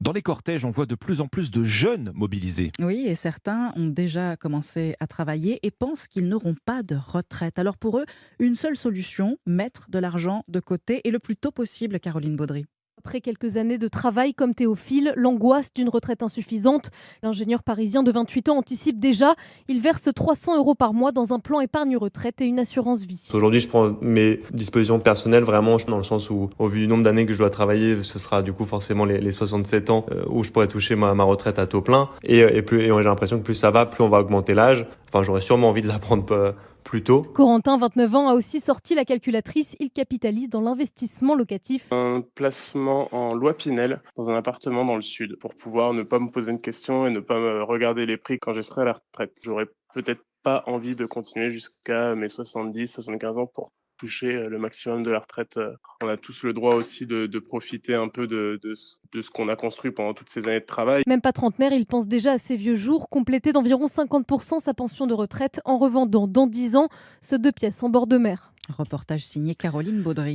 Dans les cortèges, on voit de plus en plus de jeunes mobilisés. Oui, et certains ont déjà commencé à travailler et pensent qu'ils n'auront pas de retraite. Alors pour eux, une seule solution, mettre de l'argent de côté et le plus tôt possible, Caroline Baudry. Après quelques années de travail comme Théophile, l'angoisse d'une retraite insuffisante. L'ingénieur parisien de 28 ans anticipe déjà. Il verse 300 € par mois dans un plan épargne-retraite et une assurance vie. Aujourd'hui, je prends mes dispositions personnelles vraiment dans le sens où, au vu du nombre d'années que je dois travailler, ce sera du coup forcément les 67 ans où je pourrais toucher ma retraite à taux plein. Et j'ai l'impression que plus ça va, plus on va augmenter l'âge. Enfin, j'aurais sûrement envie de la prendre plus tôt. Corentin, 29 ans, a aussi sorti la calculatrice. Il capitalise dans l'investissement locatif. Un placement en loi Pinel dans un appartement dans le sud pour pouvoir ne pas me poser une question et ne pas me regarder les prix quand je serai à la retraite. J'aurais peut-être pas envie de continuer jusqu'à mes 70-75 ans pour toucher le maximum de la retraite. On a tous le droit aussi de profiter un peu de ce qu'on a construit pendant toutes ces années de travail. Même pas trentenaire, il pense déjà à ses vieux jours, compléter d'environ 50% sa pension de retraite en revendant dans 10 ans ce 2 pièces en bord de mer. Reportage signé Caroline Baudry.